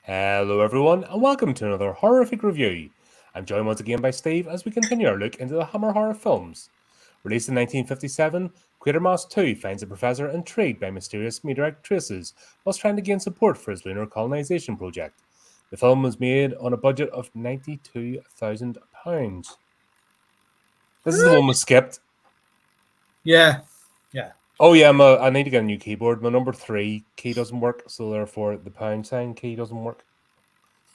Hello everyone and welcome to another horrific review. I'm joined once again by Steve as we continue our look into the Hammer horror films. Released in 1957, Quatermass 2 finds a professor intrigued by mysterious meteoric traces whilst trying to gain support for his lunar colonisation project. The film was made on a budget of £92,000. This is the one we skipped. Yeah. Oh yeah, I need to get a new keyboard. My number 3 key doesn't work, so therefore the pound sign key doesn't work.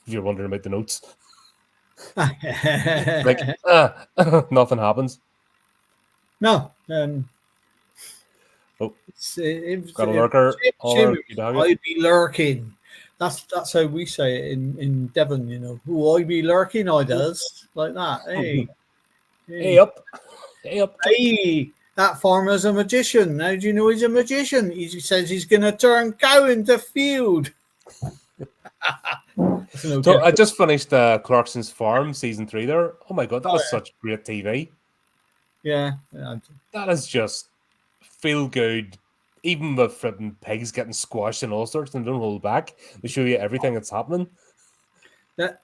If you're wondering about the notes. Like, nothing happens. No. Oh, it got a lurker. I'd be lurking. That's how we say it in Devon, you know. Oh, I be lurking, I does. Like that. Hey. Hey up. Hey up. Hey, that farmer's a magician. How do you know he's a magician? He says he's going to turn cow into field. So I just finished Clarkson's Farm season 3 there. Oh my god, that was such great TV. Yeah. That is just feel good. Even with pigs getting squashed and all sorts and don't hold back. They show you everything that's happening. That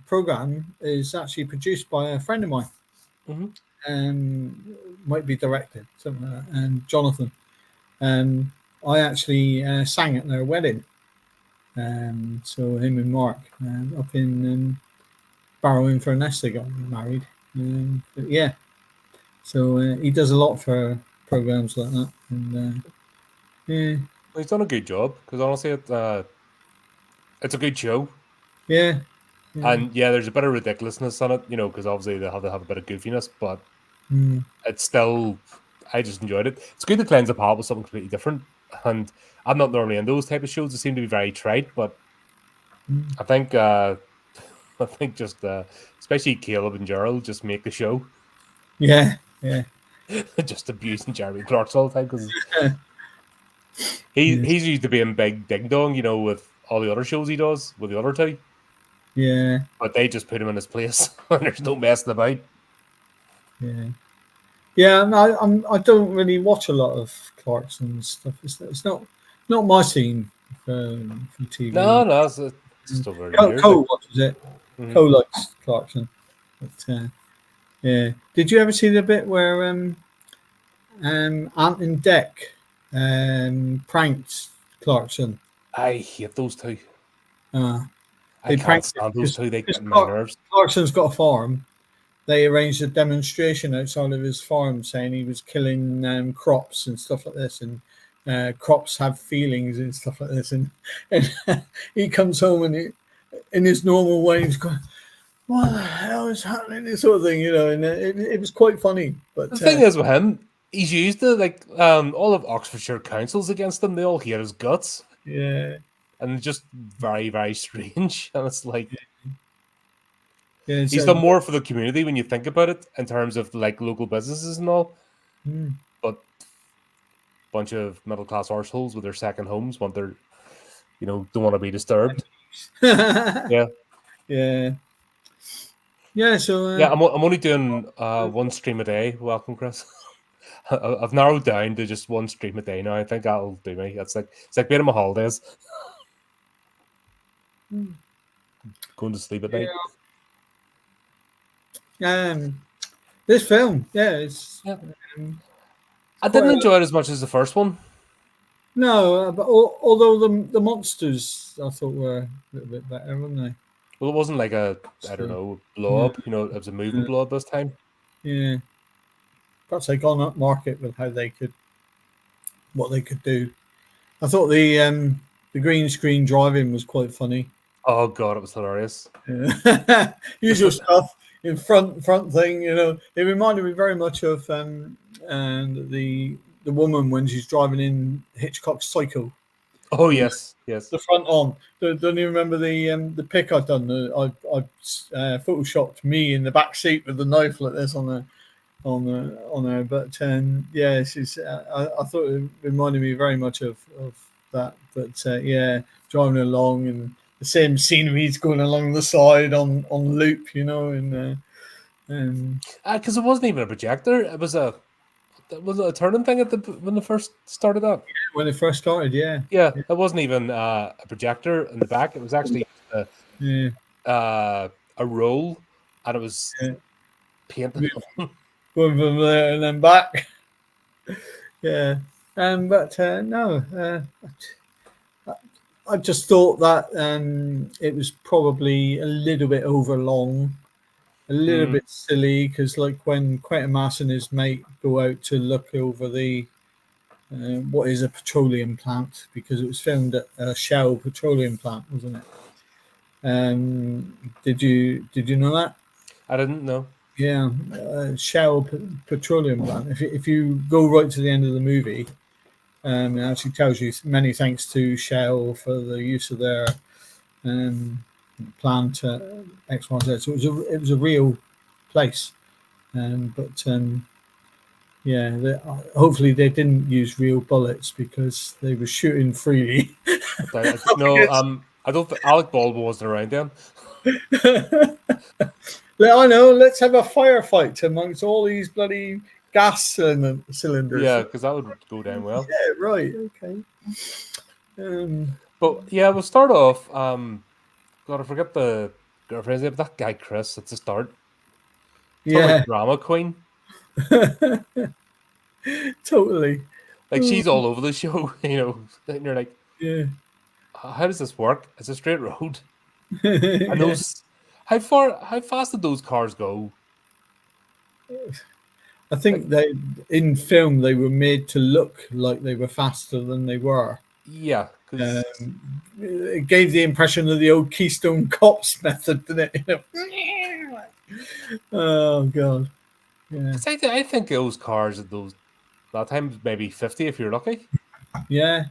program is actually produced by a friend of mine. Might be directed, something like that. And Jonathan. I actually sang at their wedding. So him and Mark up in Barrow-in-Furness, they got married. But yeah, so he does a lot for programs like that, and yeah, well, he's done a good job because honestly, it's a good show. Yeah. And yeah, there's a bit of ridiculousness on it, you know, because obviously they have to have a bit of goofiness, but it's still, I just enjoyed it. It's good to cleanse the palate with something completely different. And I'm not normally in those type of shows. They seem to be very trite, but I think just especially Caleb and Gerald just make the show. Yeah. Just abusing Jeremy Clarkson all the time because he's used to being big ding dong, you know, with all the other shows he does with the other two. Yeah. But they just put him in his place and there's no messing about. Yeah. I don't really watch a lot of Clarkson stuff. It's not my scene from TV. No, it's still very weird. Cole watches it. Cole likes Clarkson. But yeah. Did you ever see the bit where Ant and Dec pranked Clarkson? I hate those two. They can't stand those two. They get my nerves. Clarkson's got a farm. They arranged a demonstration outside of his farm saying he was killing crops and stuff like this, and crops have feelings and stuff like this. And he comes home and in his normal way, he's going, "What the hell is happening?" This sort of thing, you know. And it was quite funny. But the thing is with him, he's used to all of Oxfordshire councils against him. They all hate his guts. Yeah. And just very, very strange. And it's like he's done more for the community when you think about it in terms of like local businesses and all. But a bunch of middle class arseholes with their second homes want their, you know, don't want to be disturbed. Yeah. So I'm only doing one stream a day. Welcome, Chris. I've narrowed down to just one stream a day now. I think that'll do me. It's like being on my holidays. Going to sleep at night. This film, it's. I didn't enjoy it as much as the first one. No, but although the monsters I thought were a little bit better, weren't they? Well, it wasn't like a blow up. You know, it was a moving blow up this time. Yeah. Perhaps they gone up market with what they could do. I thought the green screen driving was quite funny. Oh god, it was hilarious. Yeah. Usual stuff in front thing, you know. It reminded me very much of and the woman when she's driving in Hitchcock's Psycho. Oh yes. The front on. Don't you remember the pic I'd done? I photoshopped me in the back seat with the knife like this on her. But she's. I thought it reminded me very much of that. But driving along and the same scenery's going along the side on loop, you know, and because it wasn't even a projector; it was a Was it a turning thing when they first started that? When it first started, yeah. Yeah, it wasn't even a projector in the back. It was actually Yeah. a roll, and it was Yeah. painted. Going from there and then back. Yeah. But no, I just thought that it was probably a little bit overlong, a little bit silly, because like when Quatermass and his mate go out to look over the what is a petroleum plant, because it was filmed at a Shell petroleum plant, wasn't it? Did you know that? I didn't know. Yeah, Shell petroleum plant. If you go right to the end of the movie, it actually tells you many thanks to Shell for the use of their plant X Y Z. So it was a real place, but yeah, hopefully they didn't use real bullets because they were shooting freely. No, I don't think Alec Baldwin wasn't around then. I know. Let's have a firefight amongst all these bloody gas cylinders. Yeah, because that would go down well. Yeah, right. Okay. But yeah, we'll start off. God, I forget the girlfriend's name, but that guy Chris at the start. Yeah. Drama queen. Totally. Like she's all over the show, And you're like, yeah. How does this work? It's a straight road. And those, how fast did those cars go? I think in film they were made to look like they were faster than they were. Yeah, because it gave the impression of the old Keystone Cops method, didn't it? Oh god. Yeah. I think those cars at that time maybe 50 if you're lucky. Yeah.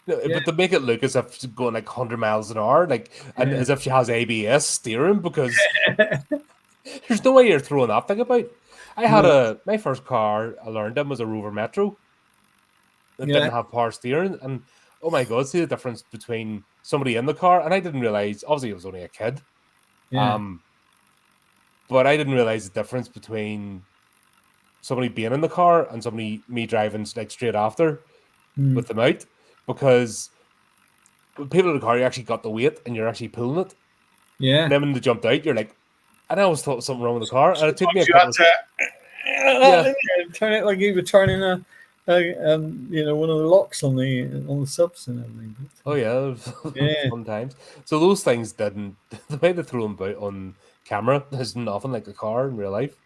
But to make it look as if she's going like 100 miles an hour, and as if she has ABS steering, because there's no way you're throwing that thing about. I had my first car I learned in was a Rover Metro. It didn't have power steering, and oh my god, see the difference between somebody in the car, and I didn't realize. Obviously, I was only a kid. Yeah. But I didn't realize the difference between somebody being in the car and me driving like straight after with them out, because with people in the car, you actually got the weight and you're actually pulling it. Yeah. And then when they jumped out, you're like, and I always thought was something wrong with the car, and it took me a couple yeah, turn it like you were turning one of the locks on the subs and everything. Oh yeah, fun times. So those things didn't. The way they throw them about on camera is nothing like a car in real life.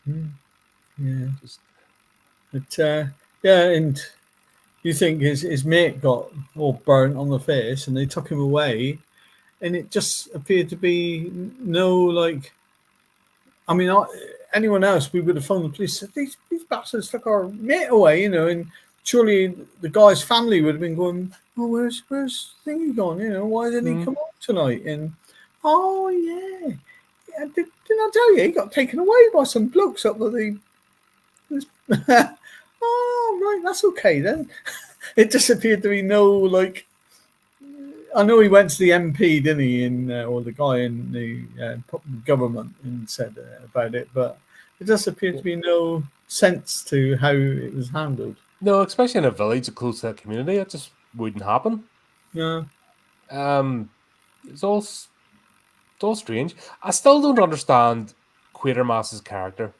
Yeah. But yeah, and you think his mate got all burnt on the face, and they took him away, and it just appeared to be no like. I mean, anyone else, we would have phoned the police. Said, these bastards took our mate away, and surely the guy's family would have been going, "Oh, where's Thingy gone? Why didn't he come home tonight?" And oh yeah, didn't I tell you he got taken away by some blokes up with the. Oh right, that's okay then. It just appeared to be no like. I know he went to the MP, didn't he, or the guy in the government, and said about it, but it just appeared to be no sense to how it was handled. No, especially in a village close to that community, it just wouldn't happen. Yeah. It's all strange. I still don't understand Quatermass's character.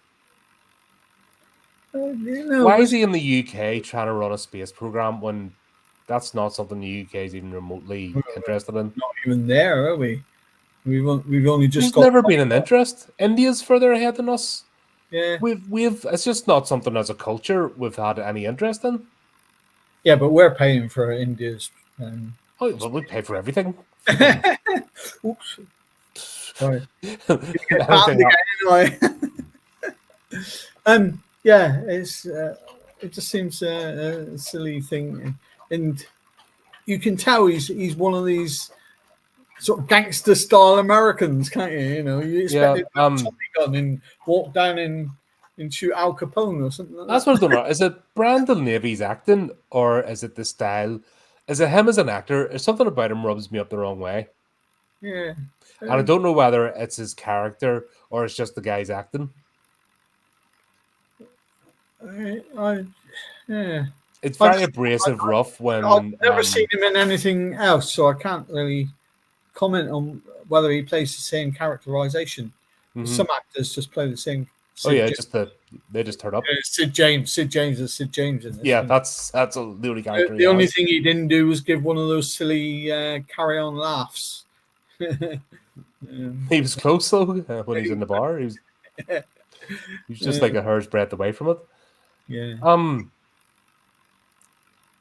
Why is he in the UK trying to run a space program when that's not something the UK is even remotely interested in? Not even there, are we? We've only just. There's never been an interest. India's further ahead than us. Yeah. We've. It's just not something as a culture we've had any interest in. Yeah, but we're paying for India's. Oh, well, we pay for everything. Oops. Sorry. Yeah, it just seems a silly thing, and you can tell he's one of these sort of gangster style Americans, can't you? You expect him to have a Tommy gun and walk down and shoot Al Capone or something like That's that. what I don't know. Is it Brandon Levy's acting, or is it the style? Is it him as an actor? Something about him rubs me up the wrong way. Yeah. And I don't know whether it's his character or it's just the guy's acting. Yeah. It's I very just, abrasive, rough. I've When never seen him in anything else, so I can't really comment on whether he plays the same characterization. mhm. Some actors just play the same. Oh Sid, yeah, just they just turn up. Sid James. Sid James is Sid James in this. Yeah, that's the only character he The only has. thing he didn't do was give one of those silly carry-on laughs. He was close though when he's in the bar. He was just like a hair's breadth away from it. Yeah.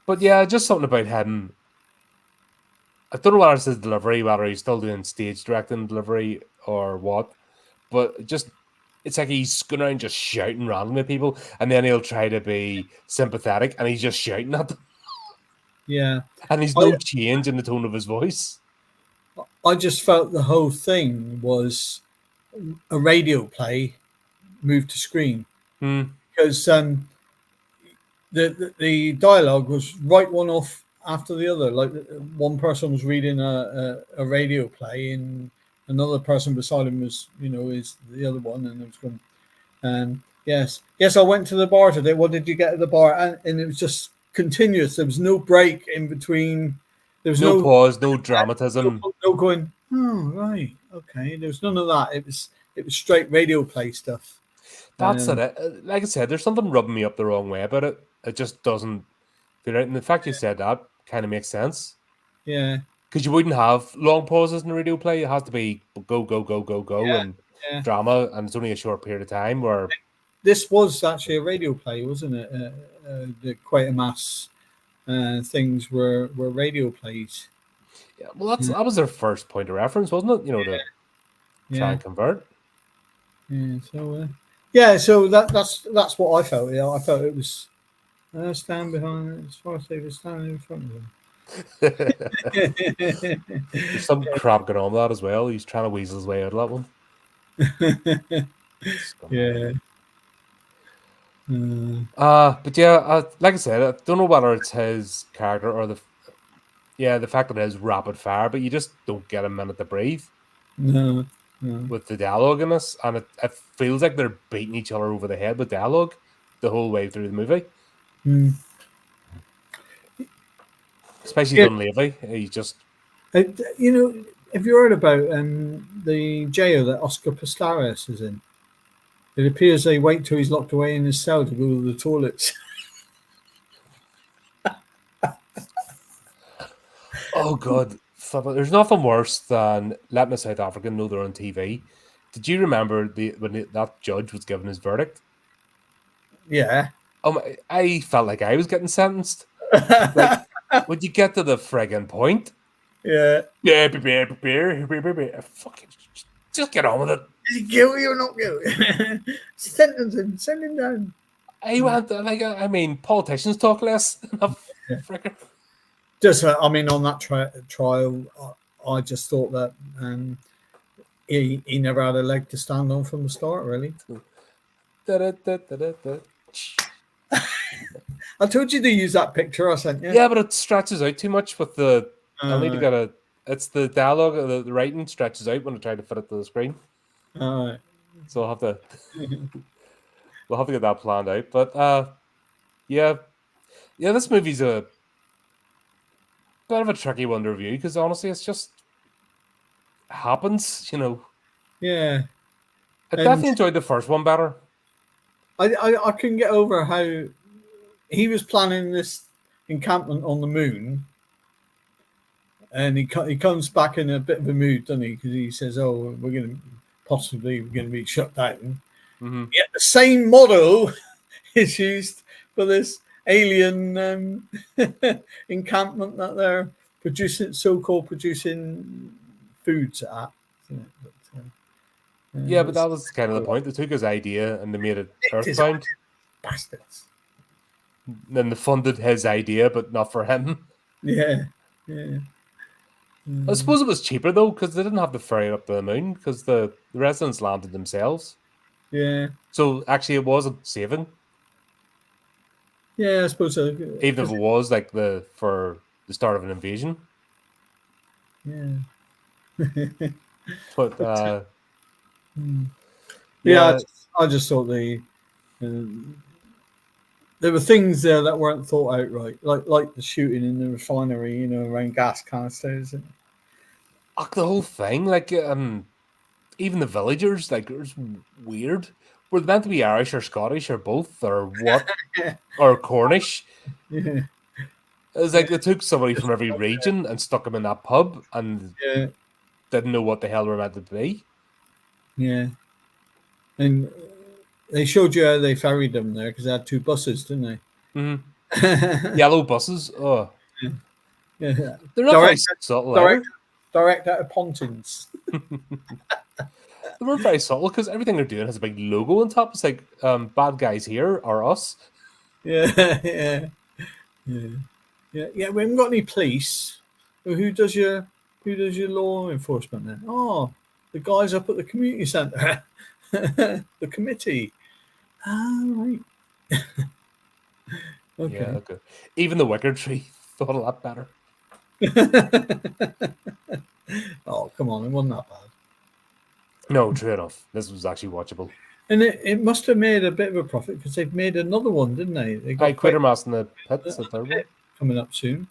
But yeah, just something about him. I don't know whether it's his delivery, whether he's still doing stage directing delivery or what. But just it's like he's going around just shouting randomly at people, and then he'll try to be sympathetic, and he's just shouting at them, Yeah. and there's I, no change in the tone of his voice. I just felt the whole thing was a radio play moved to screen because the dialogue was right one off after the other. Like one person was reading a radio play, and another person beside him was, is the other one, and it was going. Yes, I went to the bar today. What did you get at the bar? And it was just continuous. There was no break in between. There was No no pause, no dramatism. no going. Oh right, okay. There was none of that. It was straight radio play stuff. That's it. Like I said, there's something rubbing me up the wrong way about it. It just doesn't feel right. And the fact you said that kind of makes sense. Yeah, Because you wouldn't have long pauses in a radio play. It has to be go, go, go, go, go, yeah, and yeah. drama, and it's only a short period of time where This was actually a radio play, wasn't it? The Quatermass things were radio plays. yeah, well that was their first point of reference, wasn't it? To try Yeah, and convert. yeah. So so that's what I felt. Yeah, I felt it was stand behind as far as they were standing in front of them. There's some crap going on with that as well. He's trying to weasel his way out of that one. Scumbag. Yeah. But yeah, like I said, I don't know whether it's his character or the fact that it is rapid fire, but you just don't get a minute to breathe No. No. with the dialogue in this, and it feels like they're beating each other over the head with dialogue the whole way through the movie. Mm. Especially Yeah. Dunleavy. He's just Have you heard about the jail that Oscar Pistorius is in? It appears they wait till he's locked away in his cell to go to the toilets. oh god. There's nothing worse than letting a South African know they're on TV. Did you remember when that judge was given his verdict? Yeah. I felt like I was getting sentenced. Like, would you get to the friggin' point? Yeah. Yeah, fucking just get on with it. Is he guilty or not guilty? Sentence him. Send him down. I mean, politicians talk less. Frickin'. Just, on that trial, I just thought that he never had a leg to stand on from the start, really. I told you to use that picture I sent you. Yeah, but it stretches out too much with the. I need to get a. It's the dialogue, the writing stretches out when I try to fit it to the screen. All right. So I'll have to. We'll have to get that planned out. But yeah, this movie's a bit of a tricky one to review because honestly, it's just happens, Yeah. I definitely enjoyed the first one better. I couldn't get over how he was planning this encampment on the moon, and he comes back in a bit of a mood, doesn't he? Because he says, "Oh, we're going to be shut down." Mm-hmm. Yet the same model is used for this alien encampment that they're so-called producing foods at. Yeah, but that was kind of the point. They took his idea and they made it earthbound. Bastards. Then they funded his idea, but not for him. Yeah. I suppose it was cheaper though, because they didn't have to ferry it up to the moon, because the residents landed themselves. Yeah. So actually, it was a saving. Yeah, I suppose so. Even if it was like for the start of an invasion. Yeah. But yeah, I just thought there were things there that weren't thought out right, like the shooting in the refinery, you know, around gas canisters. And The whole thing, like, even the villagers, like, it was weird. Were they meant to be Irish or Scottish or both, or what? Or Cornish? yeah, It was like they took somebody from every region and stuck them in that pub and yeah, didn't know what the hell they were meant to be. yeah. And they showed you how they ferried them there because they had 2 buses, didn't they? Yellow buses. Oh, Yeah. they're not very subtle either. Direct out of Pontins. They weren't very subtle because everything they're doing has a big logo on top. It's like, bad guys here are us. Yeah, yeah, yeah, yeah, yeah. We haven't got any police. Well, who does your law enforcement then? Oh, the guys up at the community centre, the committee. Ah, right. Okay. Yeah, okay. Even the Wicker Tree thought a lot better. Oh, come on, it wasn't that bad. No, true enough. This was actually watchable. And it must have made a bit of a profit because they've made another one, didn't they? They got Quatermass in the Pits, the third one. coming up soon.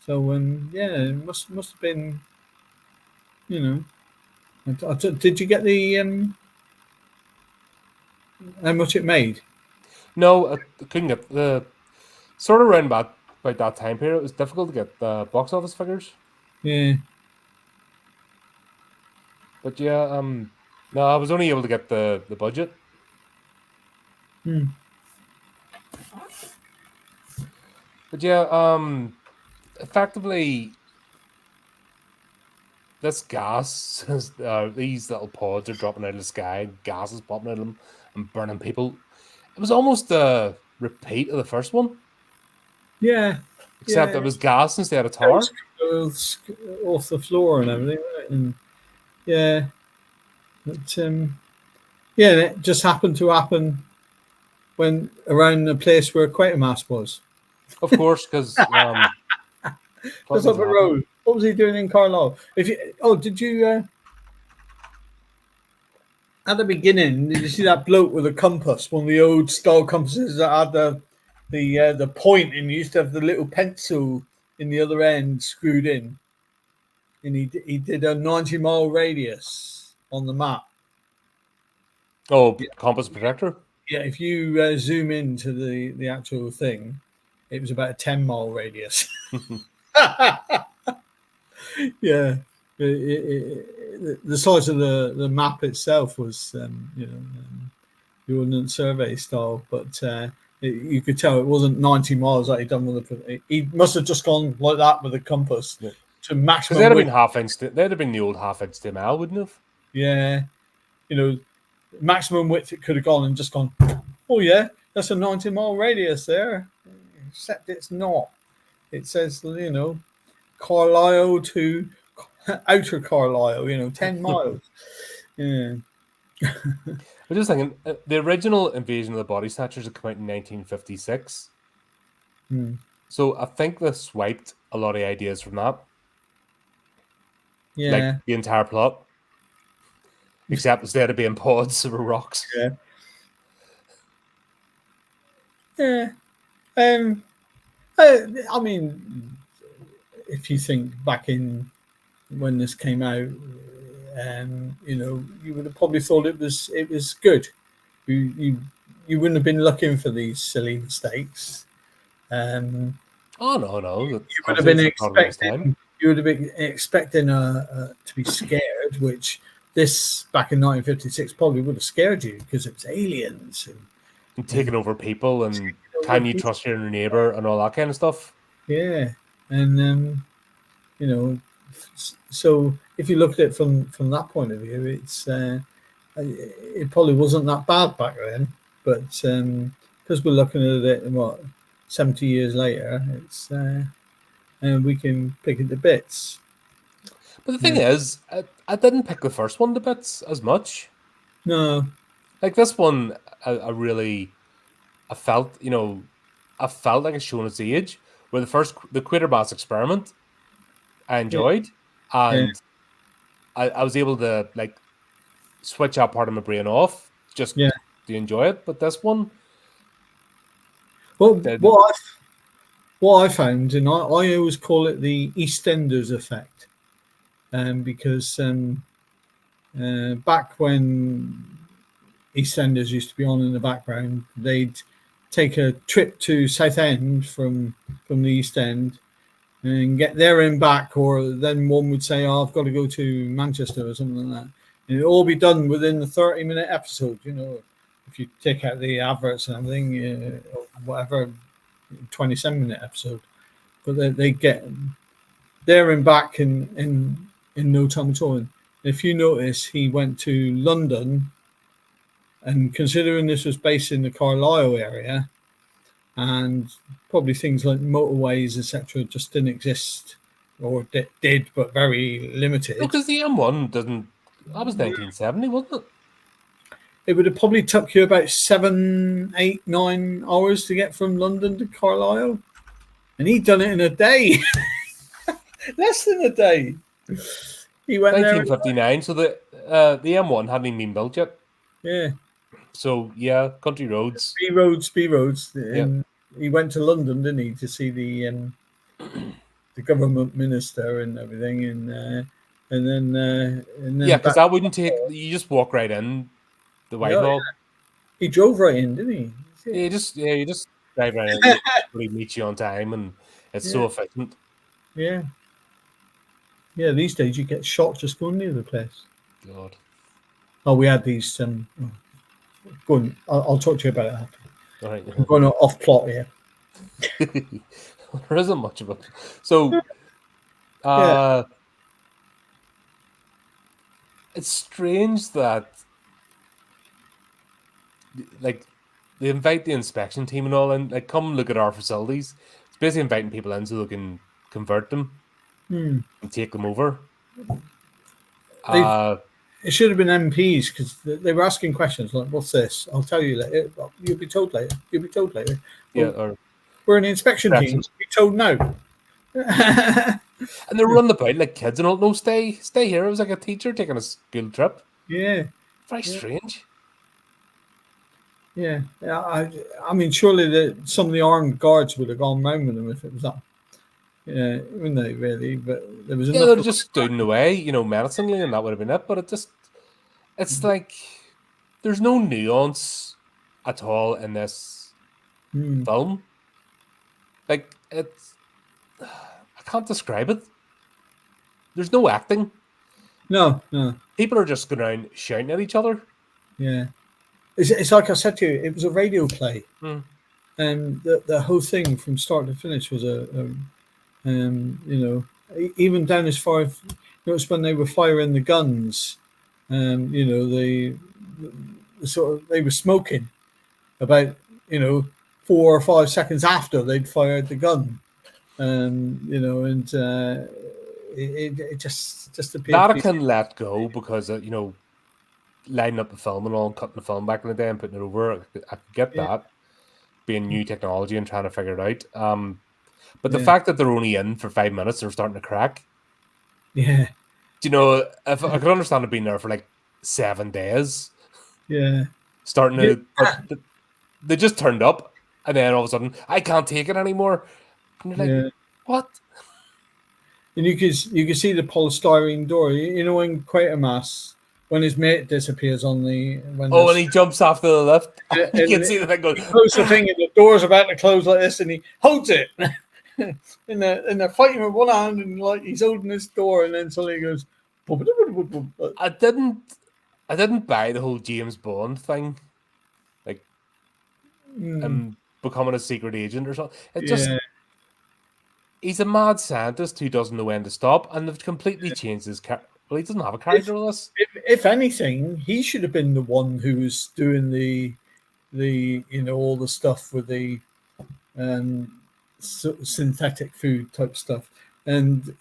So yeah, it must have been, you know. Did you get the how much it made? No, I couldn't get the sort of around about that time period. It was difficult to get the box office figures. Yeah. But yeah, no, I was only able to get the budget. But yeah, effectively, this gas, these little pods are dropping out of the sky, gas is popping out of them and burning people. It was almost a repeat of the first one. Yeah. Except it was gas instead of tar. Off the floor and everything, right? And yeah. But yeah, it just happened to happen when around the place where Quatermass was. Of course, because just up the road. What was he doing in Carlisle? Did you at the beginning? Did you see that bloke with a compass? One of the old style compasses that had the point, and you used to have the little pencil in the other end screwed in, and he did a 90-mile radius on the map. Oh, compass protector. Yeah, if you zoom into the actual thing, it was about a 10-mile radius. Yeah, the size of the map itself was, the Ordnance Survey style, but you could tell it wasn't 90 miles that he'd done with it. He must have just gone like that with a compass to maximum. Because they'd have been half-inch. They'd have been the old half-inch to a mile, wouldn't have? Yeah, maximum width it could have gone and just gone. Oh yeah, that's a 90-mile radius there. Except it's not. It says Carlisle to outer Carlisle, 10 miles. Yeah. I'm just thinking, the original Invasion of the Body Snatchers had come out in 1956. So I think they swiped a lot of ideas from that. Yeah. Like the entire plot. Except instead of being pods, there were rocks. Yeah. Yeah. I mean, if you think back in when this came out, you would have probably thought it was good. You wouldn't have been looking for these silly mistakes. No. You would have been expecting. You would have been expecting to be scared, which this back in 1956 probably would have scared you because it was aliens and taking over people and can you trust your neighbor and all that kind of stuff. Yeah, and so if you looked at it from that point of view, it probably wasn't that bad back then. But because we're looking at it, 70 years later, it's and we can pick it to bits. But the thing is, I didn't pick the first one to bits as much. No, like this one, I felt like it's shown its age. Where the Quatermass experiment, I enjoyed, and I was able to switch that part of my brain off just to enjoy it. But this one, What I found, and I always call it the EastEnders effect, because back when EastEnders used to be on in the background, they'd take a trip to Southend from the East End and get there and back, or then one would say, "Oh, I've got to go to Manchester" or something like that, and it'd all be done within the 30-minute episode. If you take out the adverts and everything, or whatever, 27-minute episode, but they get there and back in no time at all. And if you notice, he went to London, and considering this was based in the Carlisle area, and probably things like motorways, etc., just didn't exist, or did, but very limited. Because the M1 didn't. That was 1970, wasn't it? It would have probably took you about 7, 8, 9 hours to get from London to Carlisle, and he'd done it in a day, less than a day. He went 1959, so the M1 hadn't even been built yet. Yeah. So yeah, country roads. B roads. And he went to London, didn't he, to see the government minister and everything, and then yeah, because that wouldn't take. You just walk right in the Whitehall. Yeah. He drove right in, didn't he? Yeah, you just drive right in. He meets you on time, and it's so efficient. Yeah. Yeah, these days you get shot just going near the place. God. Oh, we had these. Go on. I'll talk to you about it after. All right. I'm going off plot here. There isn't much of it. So, it's strange that, like, they invite the inspection team and all, and like, come look at our facilities. It's basically inviting people in so they can convert them and take them over. It should have been MPs, because they were asking questions like, "What's this? I'll tell you later. You'll be told later. You'll be told later." Yeah, well, we're an inspection team. You'll be told now. And they're running about like kids and all. No, stay here. It was like a teacher taking a school trip. Yeah, very strange. Yeah, I mean, surely some of the armed guards would have gone round with them if it was that. Yeah, wouldn't they really? But there was enough. They're just stood in the way, menacingly, and that would have been it. But it's like there's no nuance at all in this film. Like I can't describe it. There's no acting. No. People are just going around shouting at each other. Yeah, it's like I said to you. It was a radio play, and the whole thing from start to finish was even down as far as notice when they were firing the guns, they were smoking about 4 or 5 seconds after they'd fired the gun, it just appeared that I can let go because lining up the film and all, and cutting the film back in the day and putting it over, I could get that being new technology and trying to figure it out. But the fact that they're only in for 5 minutes and they're starting to crack. Yeah. If I could understand it being there for like 7 days. Yeah. Starting to, they just turned up, and then all of a sudden, I can't take it anymore. And you're like, what? And you can see the polystyrene door. In Quatermass, when his mate disappears on and he jumps off the lift. You can see the thing going. He closes the thing, and the door's about to close like this, and he holds it. and they're fighting with one hand, and like he's holding this door, and then suddenly he goes. I didn't buy the whole James Bond thing, like becoming a secret agent or something. It just he's a mad scientist who doesn't know when to stop, and they've completely changed his character. Well, he doesn't have a character with us. If anything, he should have been the one who was doing the all the stuff with the synthetic food type stuff, and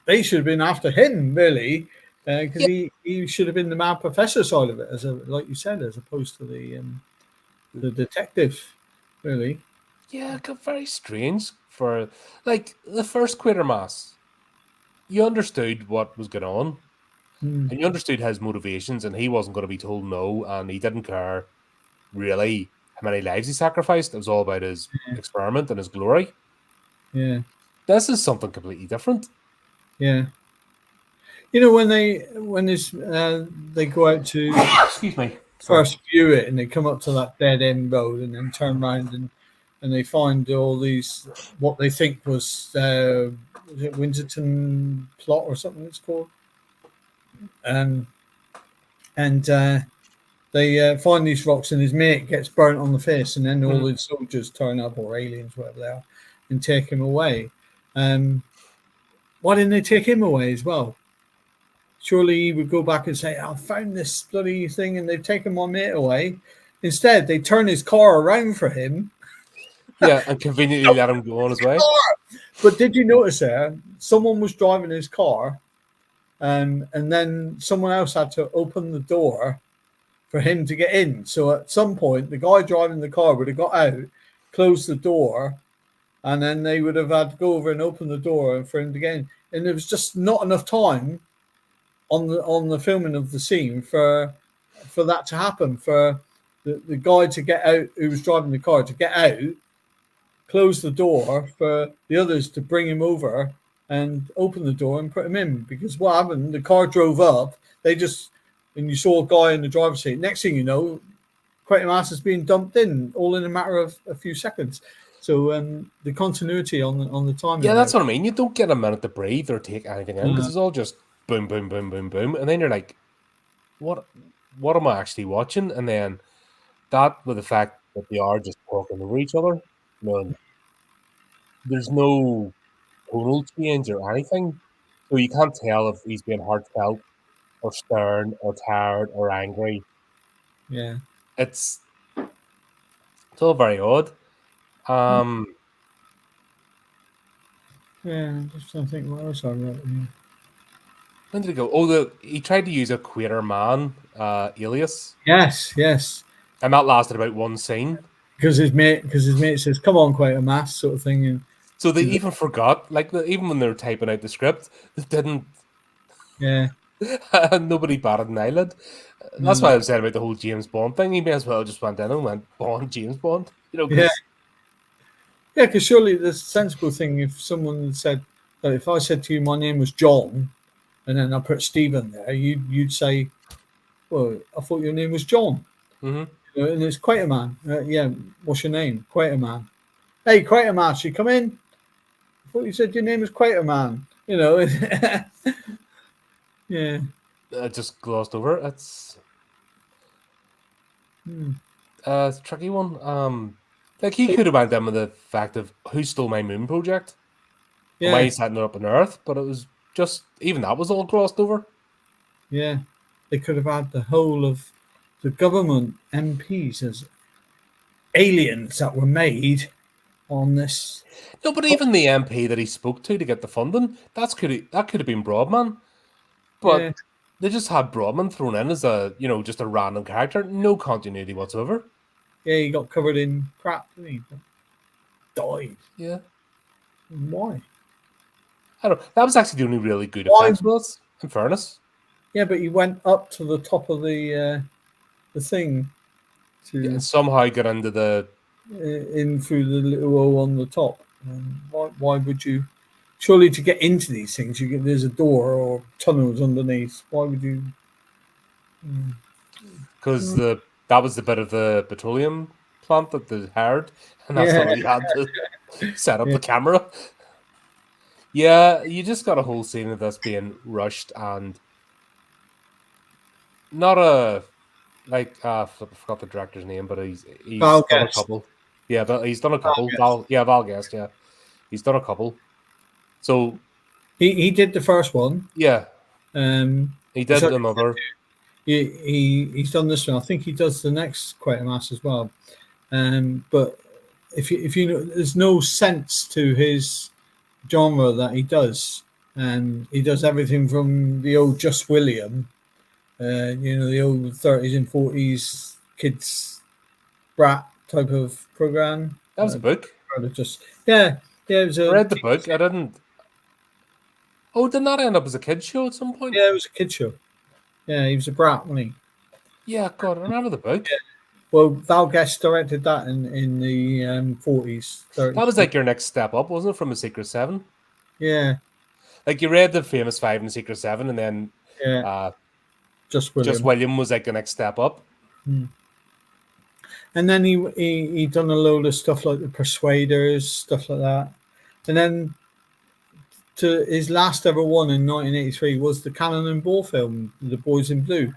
they should have been after him really, because he should have been the mad professor side of it, like you said, as opposed to the detective, really. Yeah, it got very strange for like the first Quatermass. You understood what was going on, and you understood his motivations, and he wasn't going to be told no, and he didn't care really how many lives he sacrificed. It was all about his experiment and his glory. Yeah. This is something completely different. Yeah. You know, when they go out to excuse me, first view it, and they come up to that dead end road, and then turn around and they find all these what they think was it Winterton plot or something it's called, and they find these rocks, and his mate gets burnt on the face, and then all the soldiers turn up, or aliens, whatever they are, and take him away. Why didn't they take him away as well? Surely he would go back and say, I found this bloody thing and they've taken my mate away. Instead, they turn his car around for him. Yeah, and conveniently let him go on his way. But did you notice there, someone was driving his car, and then someone else had to open the door for him to get in. So at some point, the guy driving the car would have got out, closed the door, and then they would have had to go over and open the door for him to get in. And there was just not enough time on the filming of the scene for that to happen, for the guy to get out who was driving the car to get out, close the door for the others to bring him over and open the door and put him in. Because what happened, the car drove up, and you saw a guy in the driver's seat. Next thing you know, Quatermass is being dumped in, all in a matter of a few seconds. So the continuity on the timing. Yeah, that's what I mean. You don't get a minute to breathe or take anything in, because it's all just boom, boom, boom, boom, boom. And then you're like, what am I actually watching? And then that, with the fact that they are just talking over each other, there's no tonal change or anything. So you can't tell if he's being heartfelt or stern or tired or angry. Yeah. It's all very odd. Yeah, I'm just trying to think what else I wrote here. When did it go? Oh, he tried to use a Quaterman alias. Yes. And that lasted about one scene. Because his mate says, "Come on, Quatermass," sort of thing. And so they even forgot, like even when they were typing out the script, they didn't. Yeah. Nobody batted an eyelid. That's why I was saying about the whole James Bond thing. He may as well just went in and went Bond, James Bond. Yeah, because surely the sensible thing, if someone said, if I said to you my name was John, and then I put Stephen there, you'd say, well, I thought your name was John. Mm-hmm. And it's Quaterman. Yeah, what's your name? Quaterman. Hey, Quatermass, you come in? I thought you said your name was Quaterman. Yeah. I just glossed over it. It's a tricky one. Like he could have went in with the fact of who stole my moon project. Yeah. Why he's setting it up on Earth, but it was just, even that was all glossed over. Yeah. They could have had the whole of the government MPs as aliens that were made on this. No, but even the MP that he spoke to get the funding, that could have been Broadman. But they just had Broadman thrown in as just a random character, no continuity whatsoever. Yeah, he got covered in crap, didn't he? Died. Yeah. Why? I don't know. That was actually the only really good effects for us, in fairness. Yeah, but he went up to the top of the thing and somehow get into in through the little O on the top. Why would you? Surely to get into these things, there's a door or tunnels underneath. Why would you? Because that was the bit of the petroleum plant that they hired, and that's what he had to set up the camera. Yeah, you just got a whole scene of this being rushed and not I forgot the director's name, but he's Val done Guest. a couple. Yeah, but he's done a couple. Val Guest, yeah. He's done a couple. So he did the first one. Yeah. He did another. He's done this one. I think he does the next Quatermass as well. But if you know, there's no sense to his genre that he does. He does everything from the old Just William, the old 30s and 40s kids brat type of program. That was a book. It was I read the book. I didn't. Oh, did that end up as a kids show at some point? Yeah, it was a kids show. Yeah, he was a brat, wasn't he? Yeah, God, I remember the book. Well, Val Guest directed that in the 40s, 30s. That was like your next step up, wasn't it, from a Secret Seven? Yeah, Like you read the famous five and Secret Seven, and then yeah. Just Just William. William was like the next step up. And then he done a load of stuff like the Persuaders, stuff like that. And then to his last ever one in 1983 was the Cannon and Ball film, The Boys in Blue,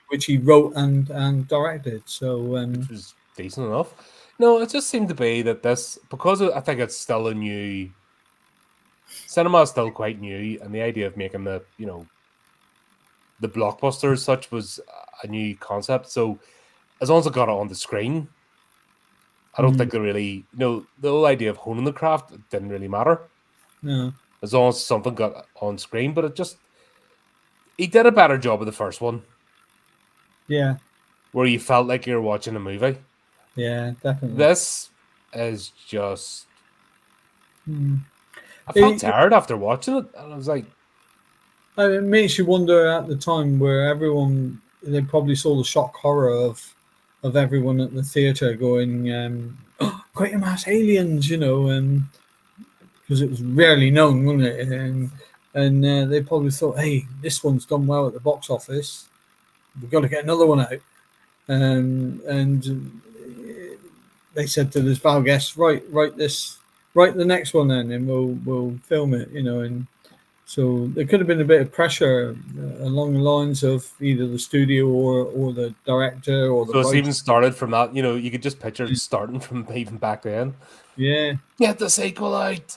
which he wrote and directed. So which was decent enough. No, it just seemed to be that this, because I think it's still a new cinema is still quite new, and the idea of making the the blockbuster as such was a new concept. So as long as it got it on the screen, I don't think it really, the whole idea of honing the craft didn't really matter. No. As long as something got on screen, but he did a better job of the first one. Yeah. Where you felt like you were watching a movie. Yeah, definitely. This is just... I felt tired after watching it, and I was like... It makes you wonder at the time where they probably saw the shock horror of everyone at the theatre going, Quatermass aliens, because it was rarely known, wasn't it? And they probably thought, hey, this one's done well at the box office. We've got to get another one out. And they said to this Val Guest, write the next one then, and we'll film it, and so there could have been a bit of pressure along the lines of either the studio or the director or the. So it's even started from that. You could just picture it starting from even back then. Yeah. Get the sequel out.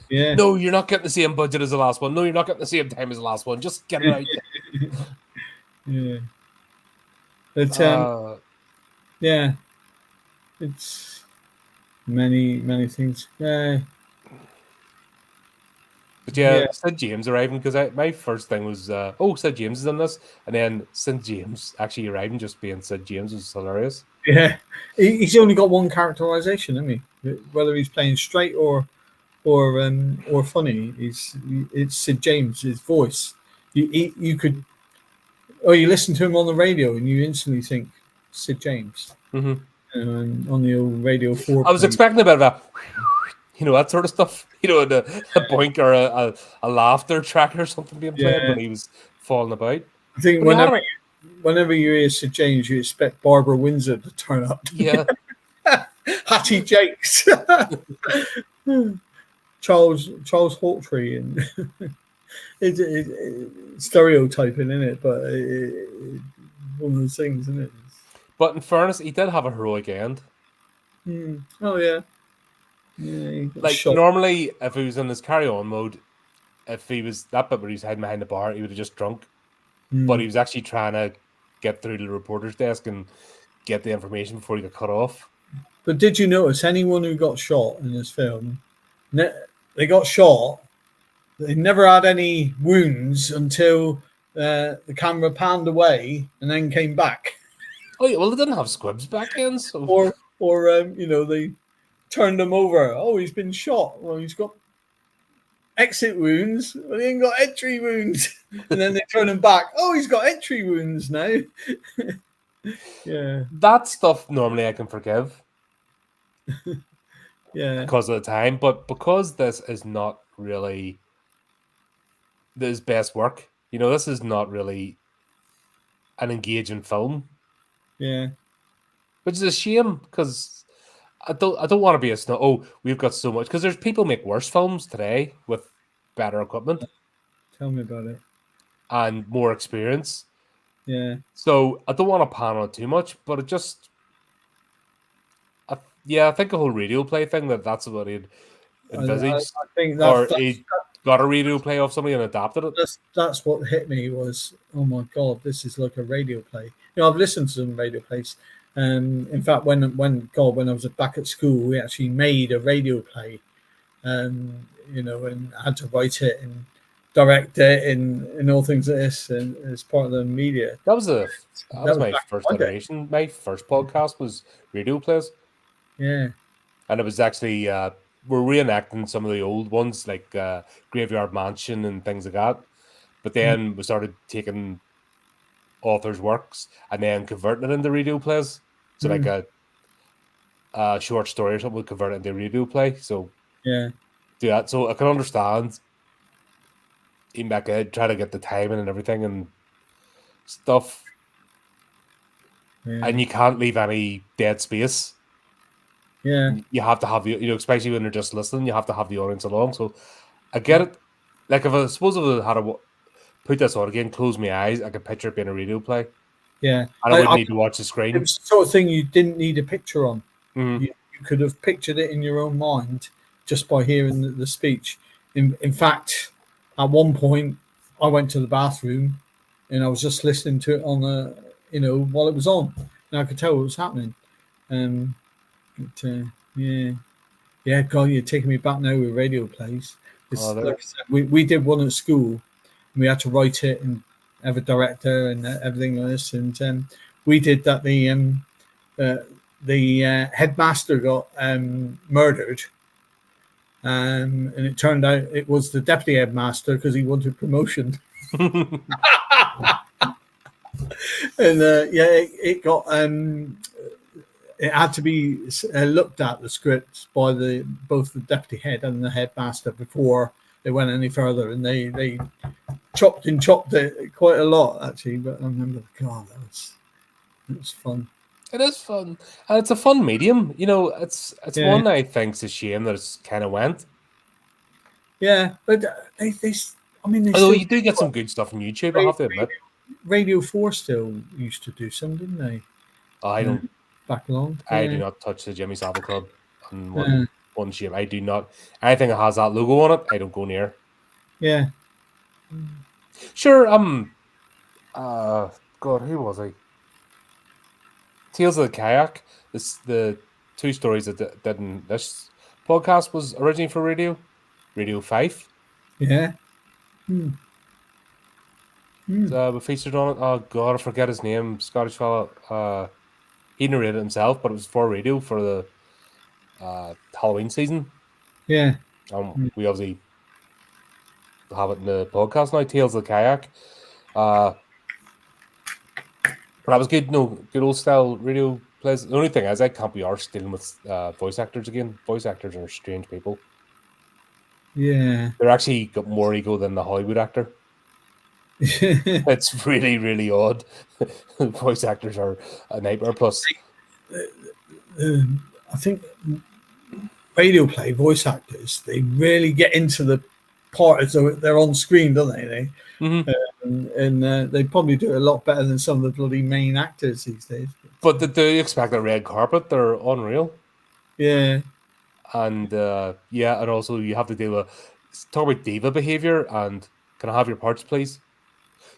Yeah. No, you're not getting the same budget as the last one. No, you're not getting the same time as the last one. Just get it out. Yeah. But yeah, it's many things. But yeah, Sid James arriving, because my first thing was, Sid James is in this, and then Sid James actually arriving, just being Sid James, was hilarious. Yeah, he's only got one characterization, isn't he? Whether he's playing straight or funny, it's Sid James, his voice. You could, you listen to him on the radio and you instantly think Sid James. On the old Radio 4. I was expecting a bit of a, that sort of stuff. A boink or a laughter track or something being played when he was falling about. I think whenever you hear Sid James, you expect Barbara Windsor to turn up. Yeah. Hattie Jakes. Charles Hawtrey, and it's stereotyping, isn't it? But one of those things, isn't it? But in fairness, he did have a heroic end. Oh yeah. Yeah, normally, if he was in his carry-on mode, if he was that bit where he's hiding behind the bar, he would have just drunk. But he was actually trying to get through to the reporter's desk and get the information before he got cut off. But did you notice anyone who got shot in this film? They got shot. They never had any wounds until the camera panned away and then came back. Oh yeah, well they didn't have squibs back then, so or they turned him over. Oh, he's been shot. Well, he's got exit wounds. Well, he ain't got entry wounds. And then they turn him back. Oh, he's got entry wounds now. Yeah. That stuff normally I can forgive. Yeah. Because of the time. But because this is not really his best work, this is not really an engaging film. Yeah. Which is a shame, because I don't want to be a snob. Oh, we've got so much, because there's people make worse films today with better equipment. Tell me about it. And more experience. Yeah. So I don't want to pan on it too much, but it just, I think the whole radio play thing, that's what he'd envisaged. I think he got a radio play off somebody and adapted it. That's what hit me was, oh my god, this is like a radio play. I've listened to some radio plays. In fact, when I was back at school, we actually made a radio play, and had to write it and direct it and all things like this, and as part of the media. That was my first iteration. My first podcast was radio plays. Yeah, and it was actually we're reenacting some of the old ones, like Graveyard Mansion and things like that. But then we started taking authors' works and then converting it into radio plays. So like a short story or something would convert it into a radio play. So yeah, do that. So I can understand even back ahead, try to get the timing and everything and stuff. yeah, And you can't leave any dead space. yeah. You have to have the, especially when they're just listening, you have to have the audience along. So I get it. Like if I suppose if I had to put this on again, close my eyes, I could picture it being a radio play. Yeah, And I wouldn't need to watch the screen. It was the sort of thing you didn't need a picture on. Mm-hmm. You could have pictured it in your own mind just by hearing the speech. In fact, at one point, I went to the bathroom and I was just listening to it on while it was on, and I could tell what was happening. Yeah, God, you're taking me back now with radio plays. Like I said, we did one at school, and we had to write it and have a director and everything like this. And we did that. The headmaster got murdered, and it turned out it was the deputy headmaster because he wanted promotion. And it got it had to be looked at, the script, by both the deputy head and the headmaster before they went any further, and they chopped it quite a lot actually. But I remember, God, it was fun. It is fun, and it's a fun medium. It's one I think's a shame that it's kind of went. Yeah, but they although you do get some good stuff on YouTube, I have to admit. Radio 4 still used to do some, didn't they? I don't. Back along. I do not touch the Jimmy Savile Club on one shame. I do not. Anything that has that logo on it, I don't go near. Yeah. Sure. God, who was I? Tales of the Kayak. The two stories that did in this podcast was originally for Radio 5. Yeah. We featured on it. Oh God, I forget his name. Scottish fella. He narrated it himself, but it was for radio for the Halloween season. Yeah. We obviously have it in the podcast now. Tales of the Kayak. But that was good. Good old style radio plays. The only thing is, I can't be arsed dealing with voice actors again. Voice actors are strange people. Yeah. They're actually got more ego than the Hollywood actor. It's really, really odd. Voice actors are a nightmare. Plus, I think radio play voice actors, they really get into the part as though they're on screen, don't they? And they probably do it a lot better than some of the bloody main actors these days. But they do expect a red carpet. They're unreal. Yeah. And and also you have to deal with talk about diva behavior. And can I have your parts, please?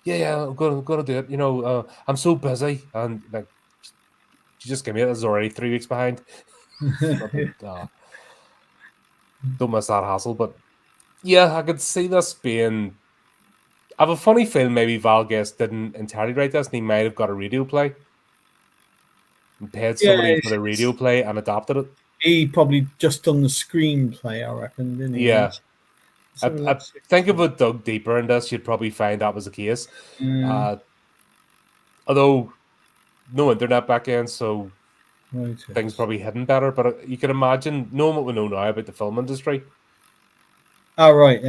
Yeah, I'm gonna do it. I'm so busy, and like, you just give me it. This is already 3 weeks behind. Don't miss that hassle. But yeah, I could see this being. I have a funny feeling maybe Val Guest didn't entirely write this, and he might have got a radio play and paid somebody for the radio play and adapted it. He probably just done the screenplay, I reckon, didn't he? Yeah. I think if it dug deeper in this, you'd probably find that was the case. Although no internet back then, so things probably hidden better. But you can imagine knowing what we know now about the film industry. Oh, right.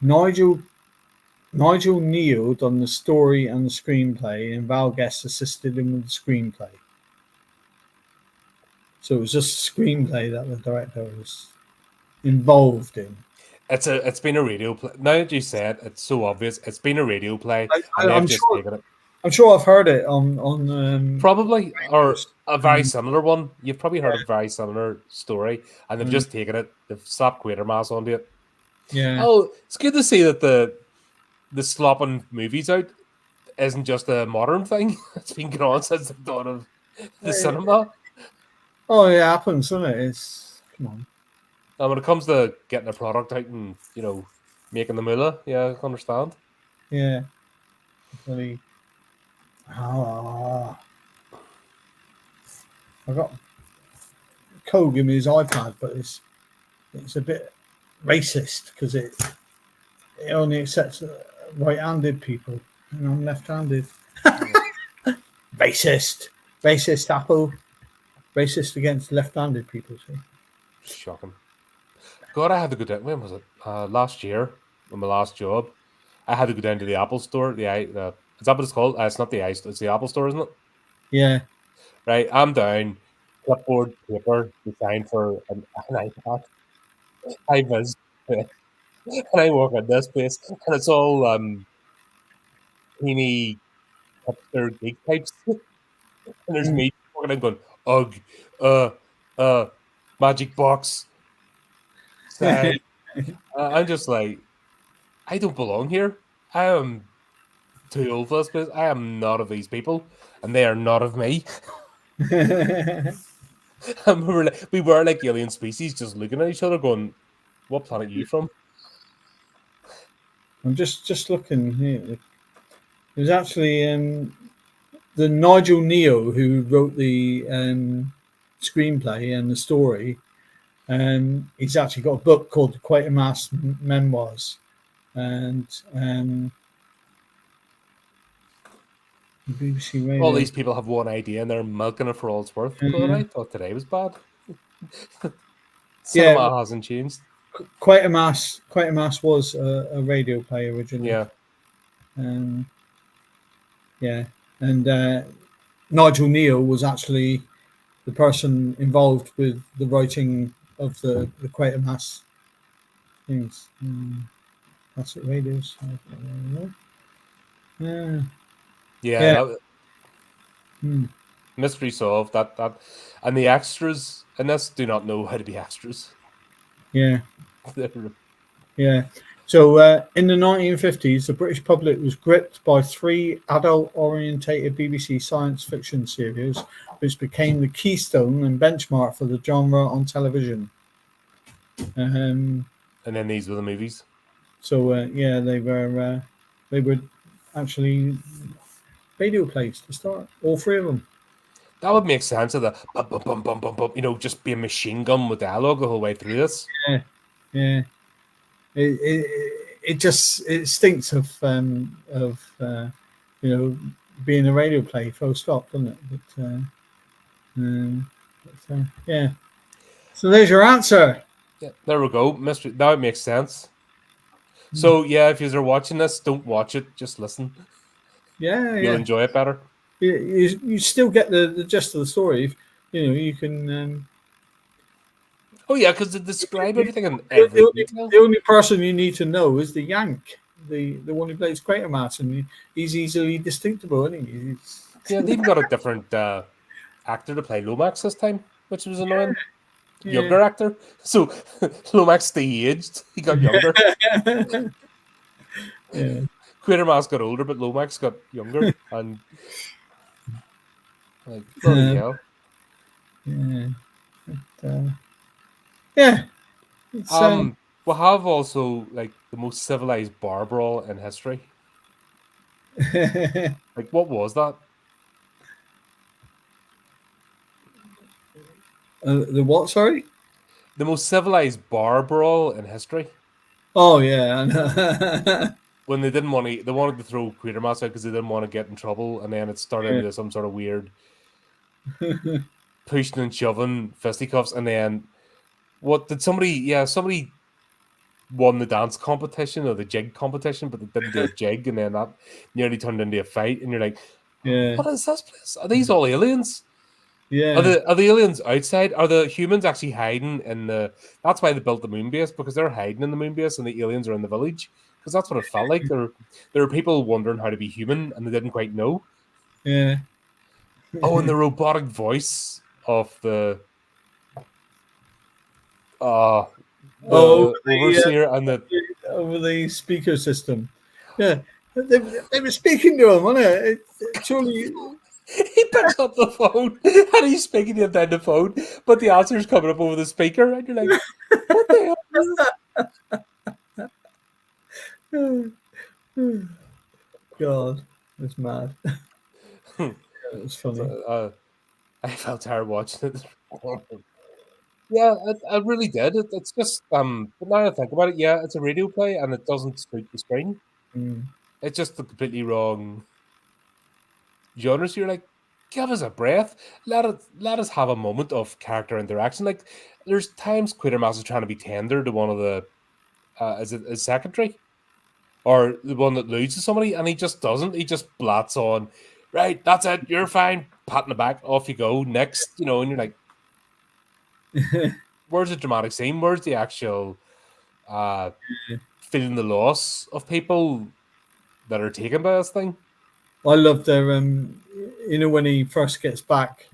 Nigel Neal done the story and the screenplay, and Val Guest assisted him with the screenplay. So it was just a screenplay that the director was involved in. It's been a radio play. Now that you say it, it's so obvious. It's been a radio play. I'm sure I've heard it on probably, or a very similar one. You've probably heard a very similar story, and they've just taken it. They've slapped Quatermass onto it. Yeah. Oh, it's good to see that the slopping movies out isn't just a modern thing. It's been going on since the dawn of the cinema. Oh, it happens, doesn't it? Come on. And when it comes to getting a product out and, making the moolah, yeah, I understand. Yeah. Really. I got Cole give me his iPad, but it's a bit racist because it only accepts right-handed people. And I'm left-handed. Racist. Racist, Apple. Racist against left-handed people, see. Shocking. God, I had to go down. When was it? Last year, on my last job, I had to go down to the Apple store. Is that what it's called? It's not the ice. It's the Apple store, isn't it? Yeah. Right. I'm down. Clipboard, paper, designed for an iPad. I was, and I walk in this place, and it's all teeny hipster geek types. And there's me walking in going, ugh, uh, magic box, sigh. I'm just like, I don't belong here. I am too old for this place. I am not of these people, and they are not of me. And we were like alien species, just looking at each other, going, "What planet are you from?" I'm just looking here. There's actually the Nigel Neo who wrote the screenplay and the story. He's actually got a book called the Quatermass Memoirs, and BBC Radio. All these people have one idea, and they're milking it for all it's worth. God, I thought today was bad. Cinema hasn't changed. Quatermass was a radio play originally. Yeah. Yeah, and Nigel Neal was actually the person involved with the writing of the Quatermass things. Classic radios. Yeah. Yeah. Mystery solved. That, and the extras in this do not know how to be extras. Yeah. Yeah. So in the 1950s, the British public was gripped by 3 adult-orientated BBC science fiction series, which became the keystone and benchmark for the genre on television. And then these were the movies. So yeah, they were actually radio plays to start, all 3 of them. That would make sense of the bum, bum, bum, bum, bum, bum, you know, just be a machine gun with dialogue the whole way through this. Yeah. It stinks of being a radio play full stop, doesn't it? But yeah. So there's your answer. Yeah, there we go. Mystery. That would make sense. So yeah, if you're watching this, don't watch it. Just listen. Yeah, you'll enjoy it better. You still get the gist of the story. You can. Oh yeah, because they describe everything in every detail. The only person you need to know is the Yank, the one who plays Quatermass, and he's easily distinctible, isn't he? Yeah, they even got a different actor to play Lomax this time, which was annoying. Younger actor. So Lomax stayed aged. He got younger. Yeah. Quatermass got older, but Lomax got younger. And like, bloody hell. Yeah. We have also like the most civilized bar brawl in history. Like, what was that? The what? Sorry. The most civilized bar brawl in history. Oh yeah. When they didn't want to, they wanted to throw Quatermass out because they didn't want to get in trouble, and then it started into some sort of weird pushing and shoving fisticuffs, and then what did somebody? Yeah, somebody won the dance competition or the jig competition, but they didn't do a jig, and then that nearly turned into a fight, and you're like, what is this place? Are these all aliens? Yeah. Are the aliens outside? Are the humans actually hiding in the? That's why they built the moon base, because they're hiding in the moon base, and the aliens are in the village. Because that's what it felt like. There were people wondering how to be human, and they didn't quite know. Yeah. Oh, and the robotic voice of the overseer and the over the speaker system. Yeah, they were speaking to him, wasn't it? Surely. He picks up the phone and he's speaking to him down the phone, but the answer's coming up over the speaker, and you're like, "What the hell is this?" God, it's mad. It was funny. I felt tired watching it. Yeah, I really did. It's just but now I think about it, yeah, it's a radio play and it doesn't suit the screen. It's just the completely wrong genres. You're like, give us a breath. Let us have a moment of character interaction. Like, there's times Quatermass is trying to be tender to one of the is it his secretary or the one that alludes to somebody, and he just doesn't. He just blats on. Right, that's it. You're fine. Pat in the back. Off you go. Next, and you're like, where's the dramatic scene? Where's the actual feeling the loss of people that are taken by this thing? I love their, when he first gets back,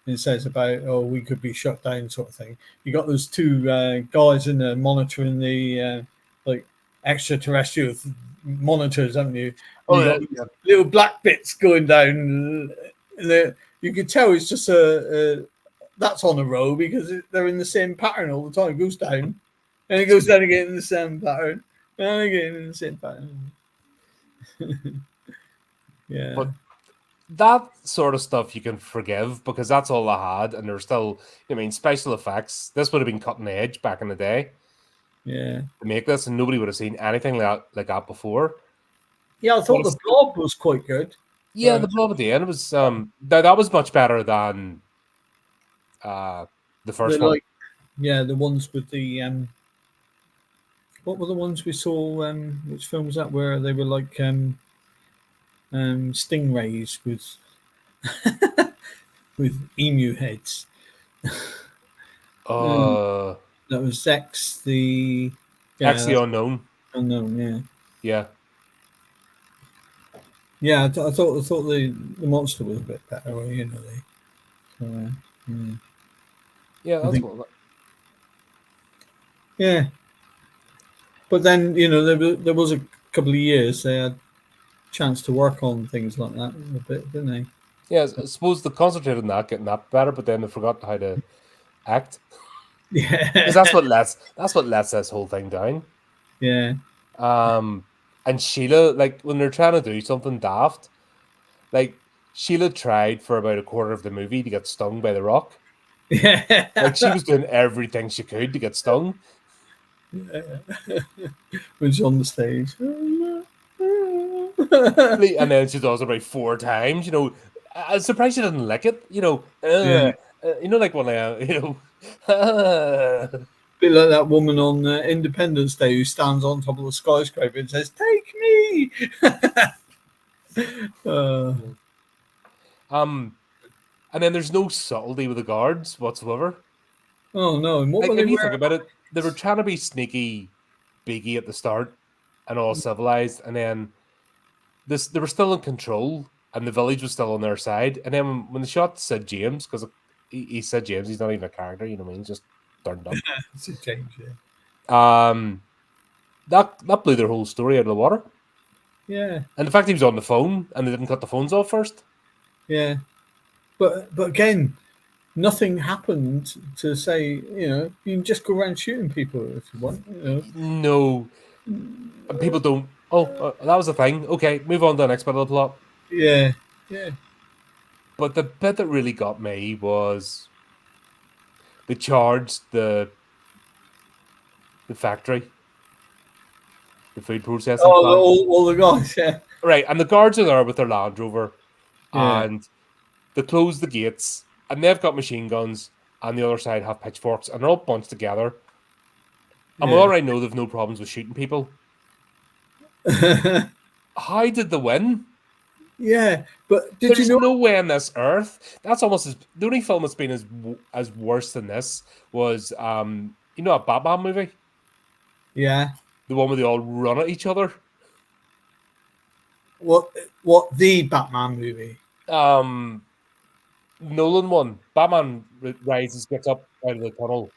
and says about, oh, we could be shut down, sort of thing. You got those two guys in there monitoring the like extraterrestrial monitors, haven't you? And you got Yeah. little black bits going down. You could tell it's just that's on a row because they're in the same pattern all the time. It goes down, and it goes down again in the same pattern, and again in the same pattern. Yeah. But that sort of stuff you can forgive because that's all I had, and there's still, special effects. This would have been cutting edge back in the day. Yeah. To make this, and nobody would have seen anything like that before. Yeah, I thought the Blob was quite good. Yeah, the Blob at the end was that was much better than the first one. The ones with the what were the ones we saw? Which film was that where they were like stingrays with with emu heads? That was X the Unknown. Unknown, yeah. Yeah. Yeah, I thought the monster was a bit better, yeah, that's what. Yeah, but then there was a couple of years they had a chance to work on things like that a bit, didn't they? Yeah, I suppose they concentrated on that, getting that better, but then they forgot how to act. Yeah, because that's what lets this whole thing down. Yeah. And Sheila, like when they're trying to do something daft, like Sheila tried for about a quarter of the movie to get stung by the rock. Yeah. Like she was doing everything she could to get stung. When she's on the stage. And then she does it about 4 times. I'm surprised she didn't lick it. Like when bit like that woman on Independence Day who stands on top of the skyscraper and says, "Take me." And then there's no subtlety with the guards whatsoever. Oh no! And what if you think about it, they were trying to be sneaky, biggie at the start, and all civilized, and then they were still in control, and the village was still on their side. And then when the shot said James, because he said James, he's not even a character, you know what I mean? He's just turned up. It's a change, yeah. That blew their whole story out of the water. Yeah. And the fact he was on the phone and they didn't cut the phones off first. Yeah. But again, nothing happened to say, you can just go around shooting people if you want. No. And people don't. Oh, that was the thing. Okay, move on to the next bit of the plot. Yeah. Yeah. But the bit that really got me was they charged the factory, the food processing plant. All the guys, yeah. Right, and the guards are there with their Land Rover, and they close the gates, and they've got machine guns, and the other side have pitchforks, and they're all bunched together. And we already know they've no problems with shooting people. How did they win? Yeah, but there's no way on this earth. That's almost the only film that's been as worse than this was a Batman movie. Yeah, the one where they all run at each other. What the Batman movie? Nolan one. Batman rises, gets up out of the tunnel.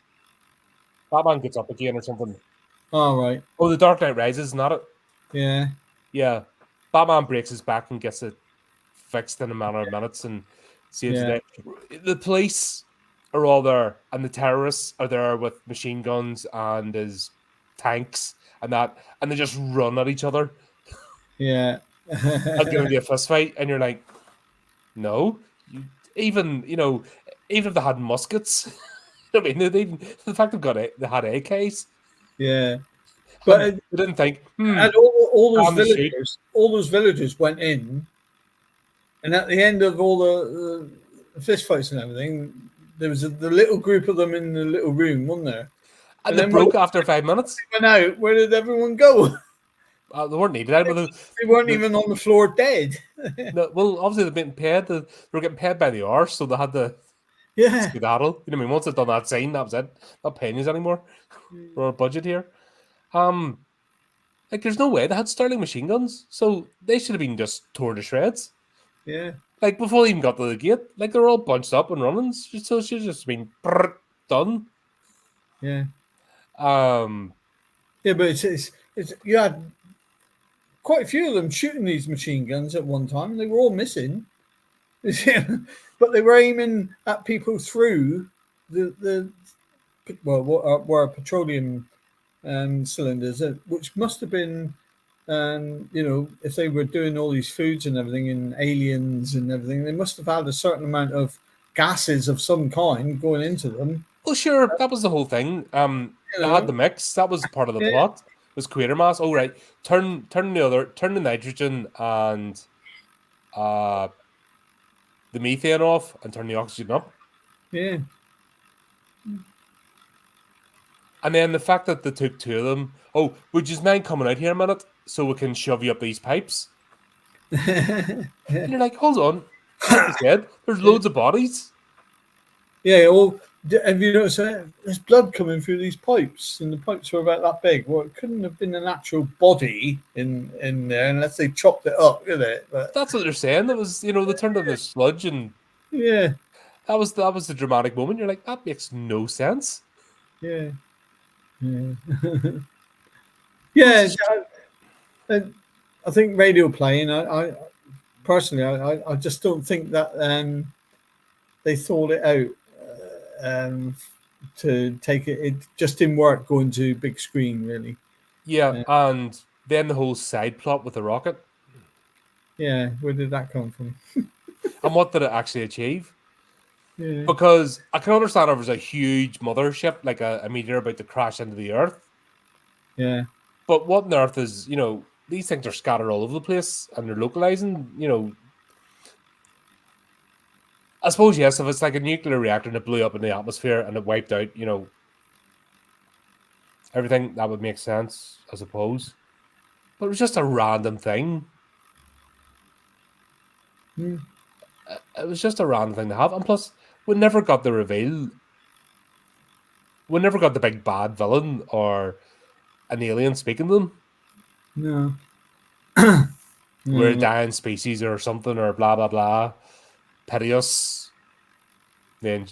Batman gets up again or something. Oh right. Oh, The Dark Knight Rises, not it? Yeah. Yeah. Batman breaks his back and gets it fixed in a matter of minutes and saves the day. The police are all there, and the terrorists are there with machine guns and his tanks and that, and they just run at each other. Yeah. And get into a fist fight, and you're like, no. Even if they had muskets, I mean, the fact they had AKs. Yeah. But they didn't think. and all Damn the all those villagers went in, and at the end of all the fist fights and everything, there was the little group of them in the little room, wasn't there? And they then broke after 5 minutes. They went out. Where did everyone go? They weren't needed. They weren't even on the floor dead. No, well, obviously they're getting paid. They were getting paid by the hour, so they had to skedaddle. You know what I mean? Once they'd done that scene, that was it. Not paying us anymore. We're on a budget here. Like, there's no way they had Sterling machine guns, so they should have been just torn to shreds. Yeah. Like, before they even got to the gate, like, they were all bunched up and running, so it should have just been done. Yeah. Yeah, but it's you had quite a few of them shooting these machine guns at one time, and they were all missing. But they were aiming at people through the what were petroleum cylinders, which must have been, if they were doing all these foods and everything in aliens and everything, they must have had a certain amount of gases of some kind going into them. Well, sure, that was the whole thing. They had the mix. That was part of the plot. It was Quatermass. Oh, right. Turn the nitrogen and the methane off and turn the oxygen up. Yeah. And then the fact that they took two of them. Oh, would you mind coming out here a minute so we can shove you up these pipes? And you're like, hold on. Like you said, there's loads of bodies. Yeah, well, have you noticed there's blood coming through these pipes, and the pipes were about that big. Well, it couldn't have been an actual body in there unless they chopped it up, did it? But that's what they're saying. That was, they turned into sludge, and yeah, that was the dramatic moment. You're like, that makes no sense. Yeah. Yeah. I think radio playing. I personally, I just don't think that they thought it out. To take it just didn't work going to big screen, really. Yeah, and then the whole side plot with the rocket. Yeah, where did that come from? And what did it actually achieve? Yeah. Because I can understand if there's a huge mothership, like a meteor about to crash into the Earth. Yeah. But what on Earth is, these things are scattered all over the place and they're localizing, I suppose, yes, if it's like a nuclear reactor and it blew up in the atmosphere and it wiped out, everything, that would make sense, I suppose. But it was just a random thing. It was just a random thing to have. And plus, we never got the reveal. We never got the big bad villain or an alien speaking to them. No. We're a dying species or something, or blah, blah, blah. Pity us. Then,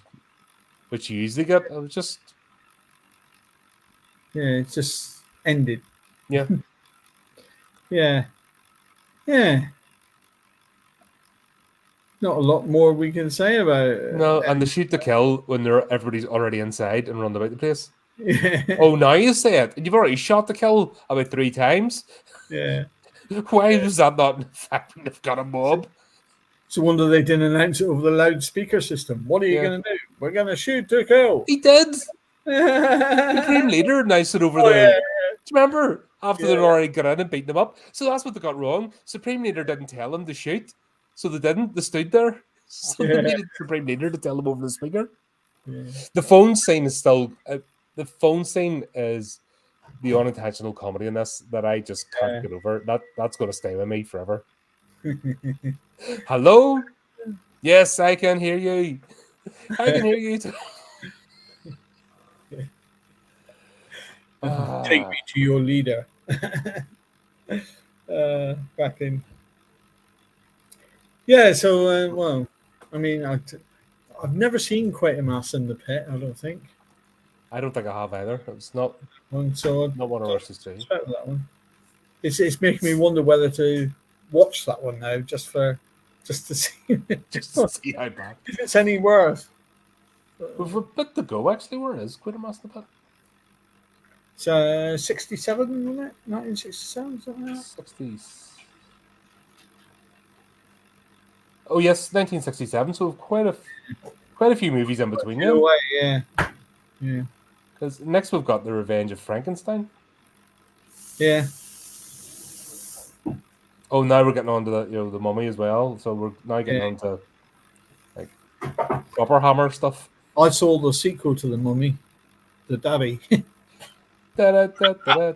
which you usually get. It was just... Yeah, it just ended. Yeah. Yeah. Not a lot more we can say about it. No, and they shoot to kill when everybody's already inside and run about the place. Yeah. Oh, now you say it. You've already shot to kill about 3 times. Yeah. Why was that not in fact when they've got a mob? It's a wonder they didn't announce it over the loudspeaker system. What are you going to do? We're going to shoot to kill. He did. The Supreme Leader announced it over the... Yeah. Do you remember? After they'd already got in and beaten them up. So that's what they got wrong. Supreme Leader didn't tell them to shoot. So they didn't. They stood there. So they needed the Supreme Leader to tell them over the speaker. Yeah. The phone scene is still... the phone scene is the unintentional comedy in this that I just can't get over. That's going to stay with me forever. Hello? Yes, I can hear you. I can hear you too. Take me to your leader. Back in. Yeah, so, well, I mean, I've never seen Quatermass in the Pit, I don't think. I don't think I have either. It's not one, so not one of ours to see. That one. It's making me wonder whether to watch that one now, just to see how bad. If it's any worse. We've a bit to go, actually. Where is Quatermass the Pit? It's 67, wasn't it? 1967, something like that? 60s. Oh yes, 1967. So quite a few movies in between. Yeah. Because next we've got The Revenge of Frankenstein. Yeah. Oh, now we're getting on to the Mummy as well. So we're now getting Yeah. on to like proper Hammer stuff. I saw the sequel to The Mummy, The Daddy. Da, da, da, da,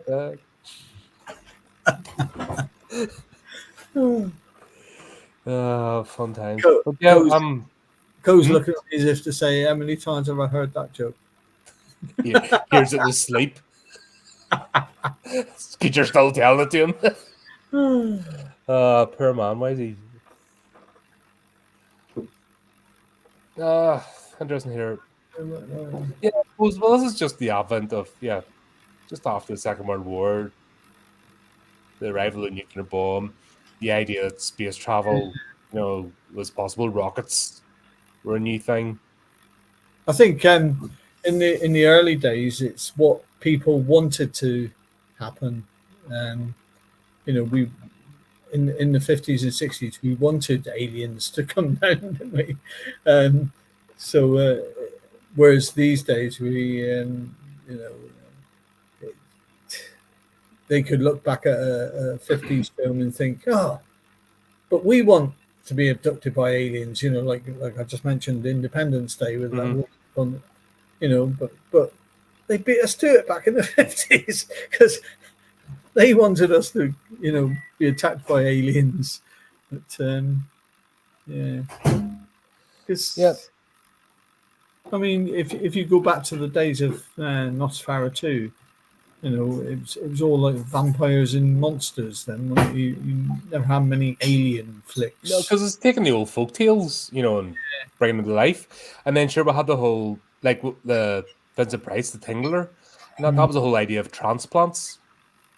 da, fun times. But yeah, Co's looking at me as if to say, how many times have I heard that joke? here's it in his sleep. You're still telling it to him. Poor man, why is he? Interesting here. Yeah, well, this is just the advent of just after the Second World War, the arrival of the nuclear bomb, the idea that space travel, was possible. Rockets were a new thing. I think in the early days, it's what people wanted to happen. We in the 50s and 60s, we wanted aliens to come down, didn't we? So whereas these days, they could look back at a 50s film and think, oh, but we want to be abducted by aliens, like I just mentioned Independence Day with that one, but they beat us to it back in the 50s because they wanted us to, be attacked by aliens. But yeah, because I mean, if you go back to the days of Nosferatu 2, it was all like vampires and monsters. Then you never had many alien flicks. No, because it's taking the old folk tales, and bringing them to life. And then sure, we had the whole the Vincent Price, the Tingler, and that was the whole idea of transplants.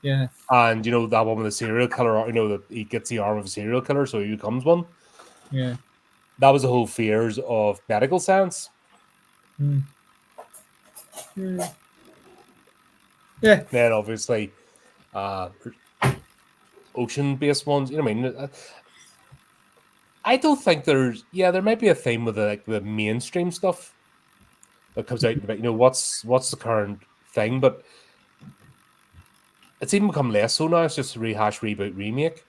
Yeah. And that one with the serial killer, that he gets the arm of a serial killer, so he becomes one. Yeah. That was the whole fears of medical science. Yeah. Then obviously, ocean-based ones. I mean, I don't think there might be a theme with the mainstream stuff that comes out. What's the current thing, but it's even become less so now. It's just rehash, reboot, remake.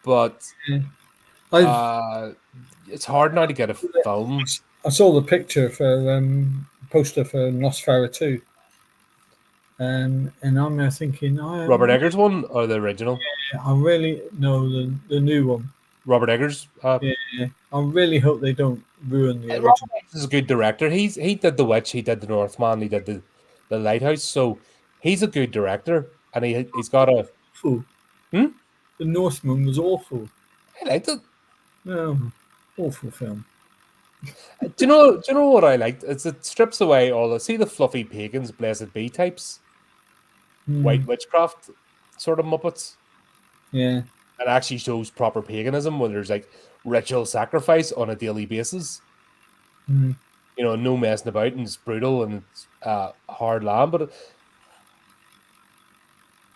But it's hard now to get a film. I saw the picture for poster for Nosferatu 2. And I'm now thinking, Robert Eggers one or the original? I really know the new one. Robert Eggers. Yeah, I really hope they don't ruin the original. Robert Eggers is a good director. He did The Witch, he did The Northman, he did the Lighthouse. So he's a good director, and he's got a. Awful. The Northman was awful. I liked it. No, awful film. Do you know what I liked? It strips away all the fluffy pagans, blessed be types, white witchcraft sort of muppets. Yeah. It actually shows proper paganism when there's ritual sacrifice on a daily basis. No messing about, and it's brutal and it's hard land, but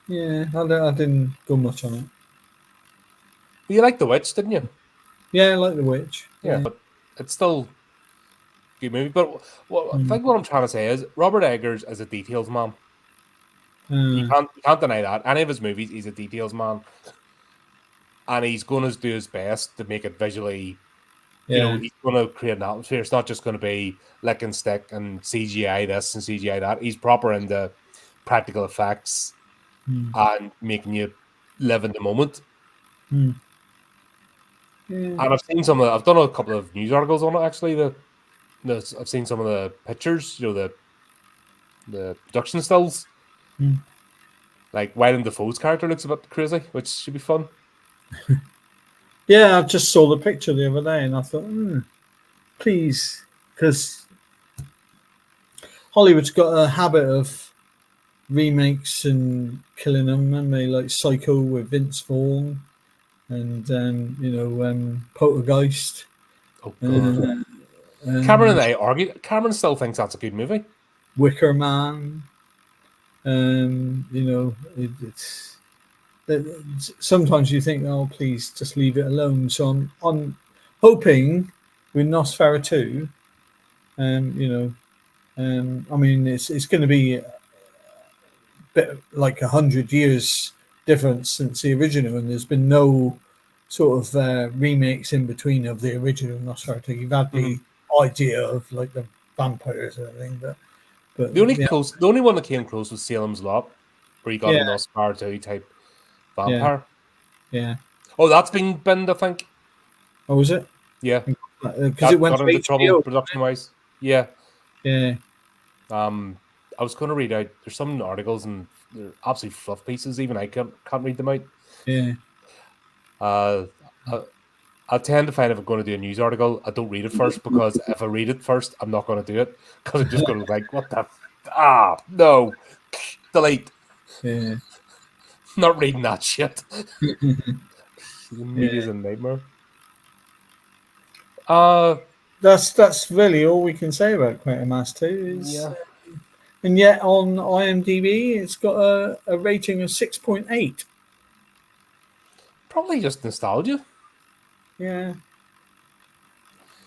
yeah, I didn't go much on it. You liked The Witch, didn't you? Yeah, I like The Witch. Yeah, but it's still a good movie. But I think what I'm trying to say is Robert Eggers is a details man. You can't deny that. Any of his movies, he's a details man. And he's going to do his best to make it visually, he's going to create an atmosphere. It's not just going to be lick and stick and CGI this and CGI that. He's proper into practical effects and making you live in the moment. Yeah. And I've done a couple of news articles on it actually. I've seen some of the pictures, the production stills. Like Willem Dafoe's character looks a bit crazy, which should be fun. Yeah, I just saw the picture the other day and I thought, please, because Hollywood's got a habit of remakes and killing them, and they like Psycho with Vince Vaughn and Poltergeist. Oh god. Cameron and I argue. Cameron still thinks that's a good movie. Wicker Man. It's sometimes you think, oh, please just leave it alone. So I'm hoping with Nosferatu 2, I mean, it's going to be bit like 100 years difference since the original, and there's been no sort of remakes in between of the original Nosferatu. You've had the idea of like the vampires and everything, but the only one that came close was Salem's Lot, where you got a yeah, Nosferatu type vampire. yeah. Oh, that's been binned, I think. Oh, was it? Yeah, Because it went got to into trouble HBO. production wise. Yeah. Yeah, I was going to read out. There's some articles and they're absolutely fluff pieces. Even I can't read them out. yeah. I tend to find if I'm going to do a news article, I don't read it first, because if I read it first, I'm not going to do it, because I'm just going to look like, what the no, delete. Yeah. Not reading that shit. The media's a nightmare. That's really all we can say about Quatermass 2. Yeah. And yet on IMDb, it's got a rating of 6.8. Probably just nostalgia. Yeah.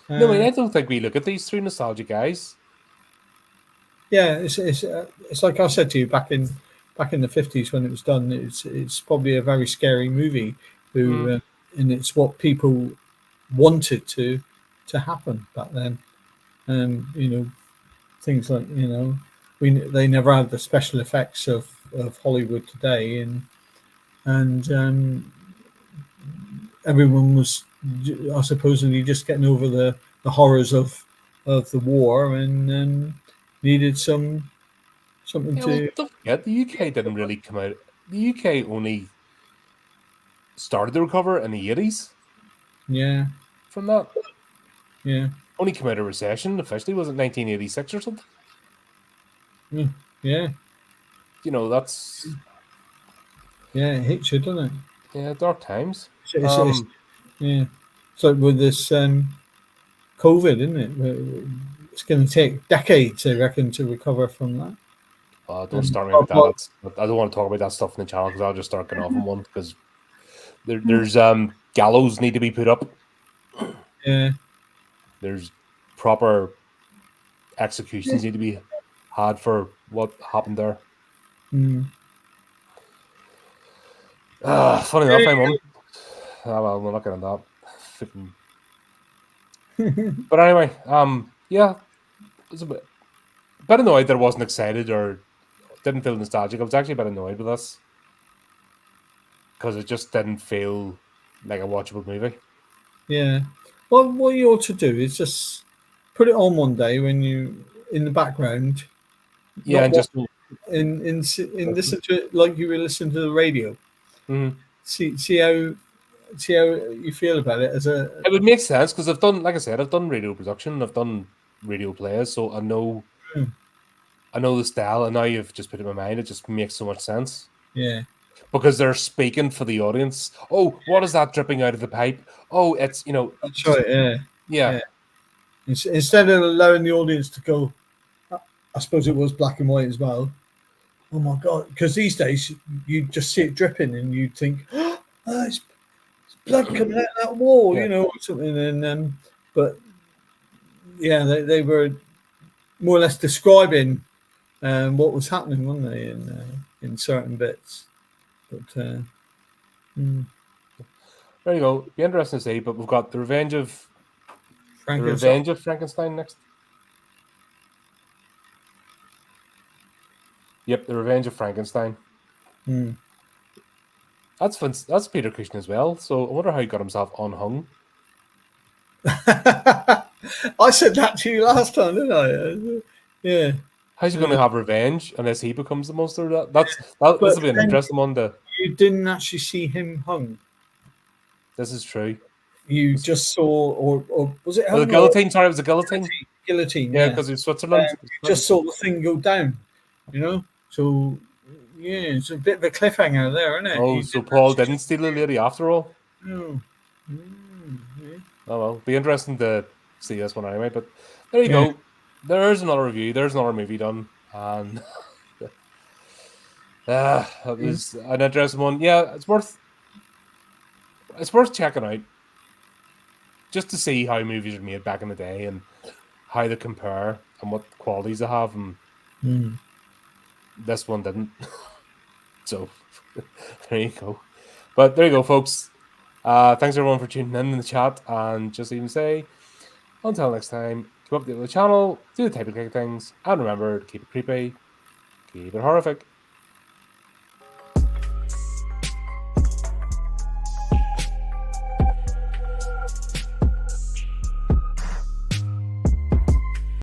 No, I mean, I don't think we look at these through nostalgia, guys. Yeah, it's like I said to you back in the 50s when it was done. It's probably a very scary movie. And it's what people wanted to happen back then. Things like they never had the special effects of Hollywood today, and everyone was supposedly just getting over the horrors of the war and needed something Yeah, to. well, don't forget, the UK didn't really come out. The UK only started to recover in the 80s. Yeah. From that. Yeah. Only came out of recession officially, was it 1986 or something? Yeah. That's. Yeah, it hits you, doesn't it? Yeah, dark times. Yeah. So with this COVID, isn't it? It's going to take decades, I reckon, to recover from that. Don't start me with that. I don't want to talk about that stuff in the channel, because I'll just start getting off on one, because there's gallows need to be put up. Yeah. There's proper executions need to be had for what happened there. Funny enough, I'm on. Well, we're not getting that. But anyway, yeah, I was a bit annoyed that I wasn't excited or didn't feel nostalgic. I was actually a bit annoyed with this, because it just didn't feel like a watchable movie. Yeah. Well, what you ought to do is just put it on one day when you in the background. Yeah, and just in listen to it like you were listening to the radio. See how you feel about it It would make sense, because I've done, like I said, I've done radio production, I've done radio plays, so I know the style, and now you've just put it in my mind. It just makes so much sense. Yeah. Because they're speaking for the audience. Oh, what is that dripping out of the pipe? Oh, it's That's right. Yeah. Instead of allowing the audience to go, I suppose it was black and white as well. Oh my god! Because these days you just see it dripping and you think, oh, it's blood coming out of that wall, or something. And but yeah, they were more or less describing what was happening, weren't they, in certain bits. But there you go. Be interesting to see. But we've got the Revenge of Frankenstein next. Yep, the Revenge of Frankenstein. That's fun. That's Peter Cushing as well. So I wonder how he got himself unhung. I said that to you last time, didn't I? Yeah. How's he going to have revenge unless he becomes the monster? This will be an interesting one. You didn't actually see him hung. This is true. You just saw, or was it? The guillotine. Sorry, it was a guillotine. Guillotine. Yeah, because it's Switzerland. You just saw the thing go down. So yeah, it's a bit of a cliffhanger there, isn't it? Oh, so Paul didn't steal the lady after all. No. Oh well, be interesting to see this one anyway. But there you go. There's another review. There's another movie done, and that was an interesting one. Yeah, it's worth checking out, just to see how movies are made back in the day and how they compare and what qualities they have. And this one didn't. So there you go. But there you go, folks. Thanks everyone for tuning in the chat, and just even say until next time, keep updated with the channel, do the type of things, and remember to keep it creepy, keep it horrific.